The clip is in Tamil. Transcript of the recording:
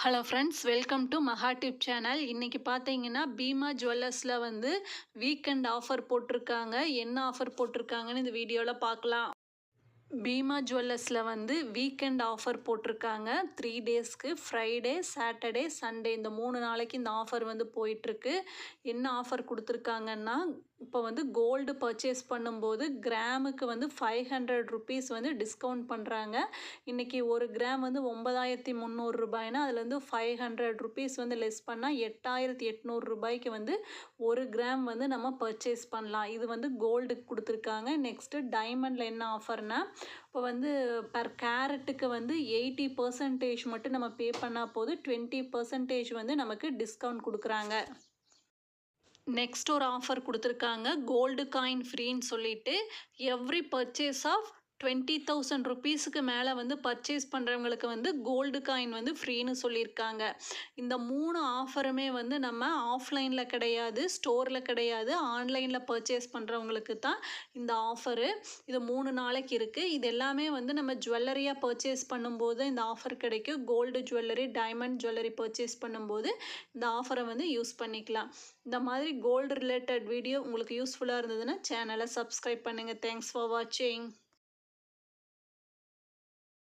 Hello friends, welcome to Maha tip channel. இன்றைக்கி பார்த்தீங்கன்னா பீமா ஜுவல்லர்ஸில் வந்து வீக்கெண்ட் ஆஃபர் போட்டிருக்காங்க. என்ன ஆஃபர் போட்டிருக்காங்கன்னு இந்த வீடியோவில் பார்க்கலாம். பீமா ஜுவல்லர்ஸில் வந்து வீக்கெண்ட் ஆஃபர் போட்டிருக்காங்க. 3 டேஸ்க்கு ஃப்ரைடே, சாட்டர்டே, சண்டே இந்த 3 நாளைக்கு இந்த ஆஃபர் வந்து போயிட்டுருக்கு. என்ன ஆஃபர் கொடுத்துருக்காங்கன்னா, இப்போ வந்து கோல்டு பர்ச்சேஸ் பண்ணும்போது கிராமுக்கு வந்து 500 ருபீஸ் வந்து டிஸ்கவுண்ட் பண்ணுறாங்க. இன்றைக்கி ஒரு கிராம் வந்து 9300 ரூபாய்னா அதுலேருந்து 500 ருபீஸ் வந்து லெஸ் பண்ணால் 8800 ரூபாய்க்கு வந்து ஒரு கிராம் வந்து நம்ம பர்ச்சேஸ் பண்ணலாம். இது வந்து கோல்டுக்கு கொடுத்துருக்காங்க. நெக்ஸ்ட்டு டைமண்டில் என்ன ஆஃபர்னா, இப்போ வந்து பர் கேரட்டுக்கு வந்து 80% மட்டும் நம்ம பே பண்ணால் போதும், 20% வந்து நமக்கு டிஸ்கவுண்ட் கொடுக்குறாங்க. நெக்ஸ்ட் ஒரு ஆஃபர் கொடுத்துருக்காங்க, கோல்டு காயின் ஃப்ரீன்னு சொல்லிட்டு எவ்ரி பர்ச்சேஸ் ஆஃப் 20,000 ருபீஸுக்கு மேலே வந்து பர்ச்சேஸ் பண்ணுறவங்களுக்கு வந்து கோல்டு காயின் வந்து ஃப்ரீன்னு சொல்லியிருக்காங்க. இந்த 3 ஆஃபருமே வந்து நம்ம ஆஃப்லைனில் கிடையாது, ஸ்டோரில் கிடையாது, ஆன்லைனில் பர்ச்சேஸ் பண்ணுறவங்களுக்கு தான் இந்த ஆஃபரு. இது 3 நாளைக்கு இருக்குது. இது எல்லாமே வந்து நம்ம ஜுவல்லரியாக பர்ச்சேஸ் பண்ணும்போது இந்த ஆஃபர் கிடைக்கும். Gold jewellery, diamond jewellery purchase பண்ணும்போது இந்த ஆஃபரை வந்து யூஸ் பண்ணிக்கலாம். இந்த மாதிரி கோல்டு ரிலேட்டட் வீடியோ உங்களுக்கு யூஸ்ஃபுல்லாக இருந்ததுன்னா சேனலை சப்ஸ்கிரைப் பண்ணுங்கள். தேங்க்ஸ் ஃபார் வாட்சிங்.